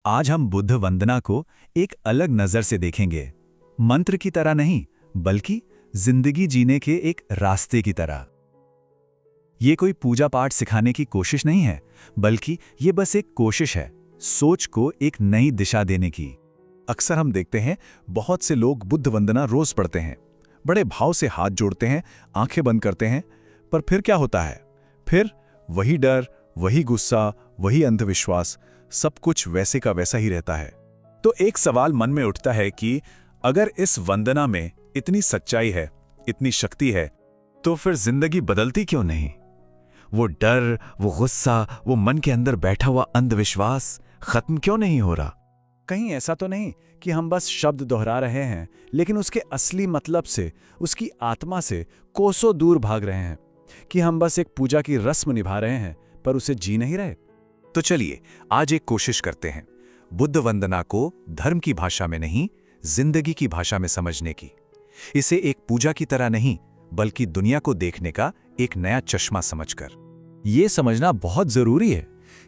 आज हम बुद्ध वंदना को एक अलग नजर से देखेंगे। मंत्र की तरह नहीं, बल्कि जिंदगी जीने के एक रास्ते की तरह। ये कोई पूजा पाठ सिखाने की कोशिश नहीं है, बल्कि ये बस एक कोशिश है सोच को एक नई दिशा देने की। अक्सर हम देखते हैं बहुत से लोग बुद्ध वंदना रोज पढ़ते हैं, बड़े भाव से हाथ जोड़ते हैं, आंखें बंद करते हैं, पर फिर क्या होता है? फिर वही डर, वही गुस्सा, वही अंधविश्वास, सब कुछ वैसे का वैसा ही रहता है। तो एक सवाल मन में उठता है कि अगर इस वंदना में इतनी सच्चाई है, इतनी शक्ति है, तो फिर जिंदगी बदलती क्यों नहीं? वो डर, वो गुस्सा, वो मन के अंदर बैठा हुआ अंधविश्वास खत्म क्यों नहीं हो रहा? कहीं ऐसा तो नहीं कि हम बस शब्द दोहरा रहे हैं, लेकिन उसके असली मतलब से, उसकी आत्मा से कोसों दूर भाग रहे हैं? कि हम बस एक पूजा की रस्म निभा रहे हैं, पर उसे जी नहीं रहे? तो चलिए आज एक कोशिश करते हैं बुद्ध वंदना को धर्म की भाषा में नहीं, जिंदगी की भाषा में समझने की। इसे एक पूजा की तरह नहीं, बल्कि दुनिया को देखने का एक नया चश्मा समझकर। ये समझना बहुत जरूरी है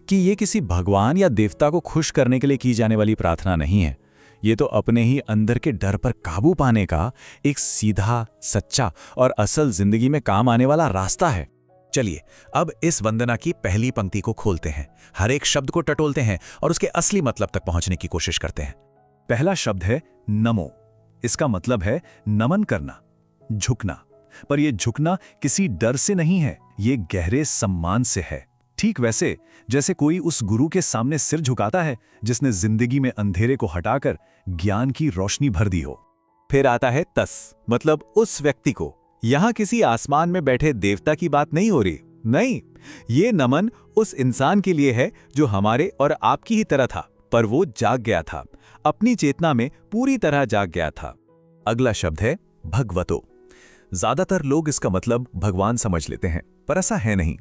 कि ये किसी भगवान या देवता को खुश करने के लिए की जाने वाली प्रार्थना नहीं है। ये तो अपने ही अंदर के डर पर काबू पाने का एक सीधा, सच्चा और असल जिंदगी में काम आने वाला रास्ता है। चलिए अब इस वंदना की पहली पंक्ति को खोलते हैं, हर एक शब्द को टटोलते हैं और उसके असली मतलब तक पहुंचने की कोशिश करते हैं। पहला शब्द है नमो। इसका मतलब है नमन करना, झुकना। पर यह झुकना किसी डर से नहीं है, ये गहरे सम्मान से है। ठीक वैसे जैसे कोई उस गुरु के सामने सिर झुकाता है जिसने जिंदगी में अंधेरे को हटाकर ज्ञान की रोशनी भर दी हो। फिर आता है तस, मतलब उस व्यक्ति को। यहां किसी आसमान में बैठे देवता की बात नहीं हो रही, नहीं, ये नमन उस इंसान के लिए है जो हमारे और आपकी ही तरह था, पर वो जाग गया था, अपनी चेतना में पूरी तरह जाग गया था। अगला शब्द है भगवतो। ज्यादातर लोग इसका मतलब भगवान समझ लेते हैं, पर ऐसा है नहीं।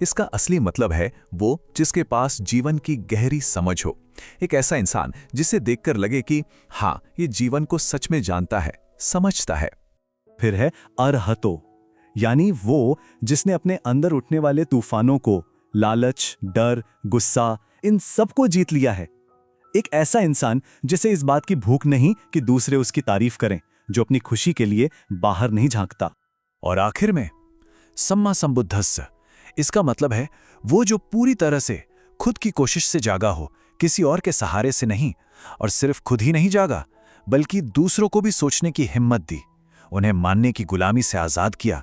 इसका असली मतलब है वो जिसके पास जीवन की गहरी समझ हो, एक ऐसा इंसान जिसे देखकर लगे कि हाँ, ये जीवन को सच में जानता है, समझता है। फिर है अरहतो, यानी वो जिसने अपने अंदर उठने वाले तूफानों को, लालच, डर, गुस्सा, इन सबको जीत लिया है। एक ऐसा इंसान जिसे इस बात की भूख नहीं कि दूसरे उसकी तारीफ करें, जो अपनी खुशी के लिए बाहर नहीं झांकता। और आखिर में सम्मा संबुद्धस्स। इसका मतलब है वो जो पूरी तरह से खुद की कोशिश से जागा हो, किसी और के सहारे से नहीं। और सिर्फ खुद ही नहीं जागा, बल्कि दूसरों को भी सोचने की हिम्मत दी, उन्हें मानने की गुलामी से आजाद किया।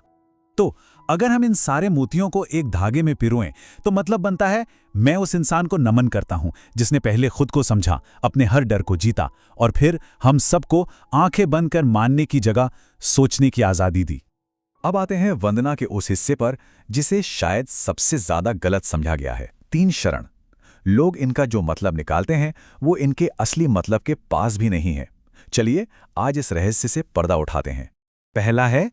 तो अगर हम इन सारे मोतियों को एक धागे में पिरोएं, तो मतलब बनता है मैं उस इंसान को नमन करता हूं जिसने पहले खुद को समझा, अपने हर डर को जीता, और फिर हम सबको आंखें बंद कर मानने की जगह सोचने की आजादी दी। अब आते हैं वंदना के उस हिस्से पर जिसे शायद सबसे ज्यादा गलत समझा गया है, 3 शरण। लोग इनका जो मतलब निकालते हैं वो इनके असली मतलब के पास भी नहीं है। चलिए आज इस रहस्य से पर्दा उठाते हैं। पहला है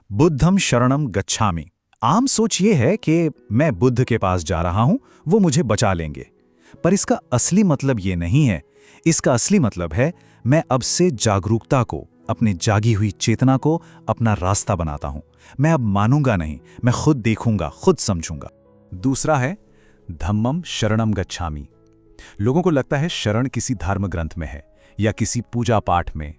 बुद्धम शरणम गच्छामि। आम सोच ये है कि मैं बुद्ध के पास जा रहा हूं, वो मुझे बचा लेंगे। पर इसका असली मतलब ये नहीं है। इसका असली मतलब है मैं अब से जागरूकता को, अपनी जागी हुई चेतना को अपना रास्ता बनाता हूं। मैं अब मानूंगा नहीं, मैं खुद देखूंगा, खुद समझूंगा। दूसरा है धम्मम शरणम गच्छामि। लोगों को लगता है शरण किसी धर्म ग्रंथ में है या किसी पूजा पाठ में,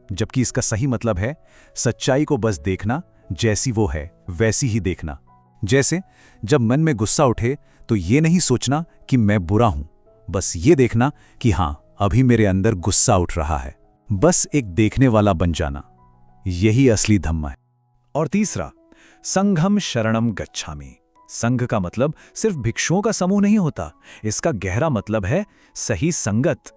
जबकि इसका सही मतलब है सच्चाई को बस देखना, जैसी वो है वैसी ही देखना। जैसे जब मन में गुस्सा उठे तो ये नहीं सोचना कि मैं बुरा हूं, बस ये देखना कि हां, अभी मेरे अंदर गुस्सा उठ रहा है। बस एक देखने वाला बन जाना, यही असली धम्म है। और तीसरा संघम शरणम गच्छामि। संघ का मतलब सिर्फ भिक्षुओं का समूह नहीं होता, इसका गहरा मतलब है सही संगत।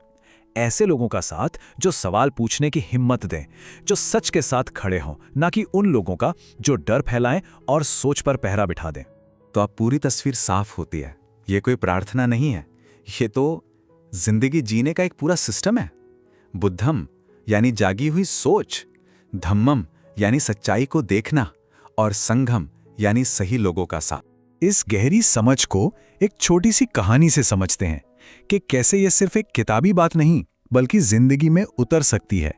ऐसे लोगों का साथ जो सवाल पूछने की हिम्मत दें, जो सच के साथ खड़े हों, ना कि उन लोगों का जो डर फैलाएं और सोच पर पहरा बिठा दें। तो अब पूरी तस्वीर साफ होती है। ये कोई प्रार्थना नहीं है, ये तो जिंदगी जीने का एक पूरा सिस्टम है। बुद्धम यानी जागी हुई सोच, धम्मम यानी सच्चाई को देखना, और संघम यानी सही लोगों का साथ। इस गहरी समझ को एक छोटी सी कहानी से समझते हैं कि कैसे यह सिर्फ एक किताबी बात नहीं, बल्कि जिंदगी में उतर सकती है।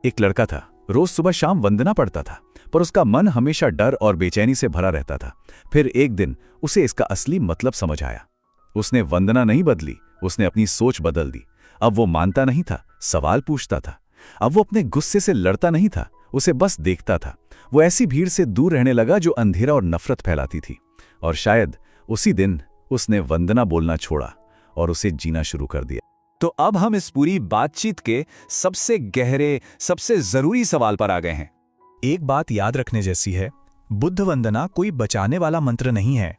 एक लड़का था, रोज सुबह शाम वंदना पढ़ता था, पर उसका मन हमेशा डर और बेचैनी से भरा रहता था। फिर एक दिन उसे इसका असली मतलब समझ आया। उसने वंदना नहीं बदली, उसने अपनी सोच बदल दी। अब वो मानता नहीं था, सवाल पूछता था। अब वो अपने गुस्से से लड़ता नहीं था, उसे बस देखता था। वो ऐसी भीड़ से दूर रहने लगा जो अंधेरा और नफरत फैलाती थी। और शायद उसी दिन उसने वंदना बोलना छोड़ा और उसे जीना शुरू कर दिया। तो अब हम इस पूरी बातचीत के सबसे गहरे, सबसे जरूरी सवाल पर आ गए हैं। एक बात याद रखने जैसी है, बुद्ध वंदना कोई बचाने वाला मंत्र नहीं है।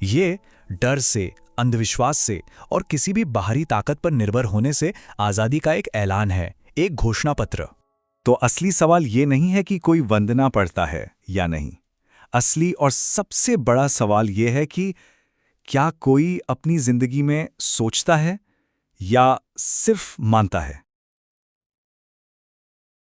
ये डर से, अंधविश्वास से और किसी भी बाहरी ताकत पर निर्भर होने से आजादी का एक ऐलान है, एक घोषणा पत्र। तो असली सवाल ये नहीं है कि कोई वंदना पढ़ता है या नहीं। असली और सबसे बड़ा सवाल ये है कि क्या कोई अपनी जिंदगी में सोचता है या सिर्फ मानता है।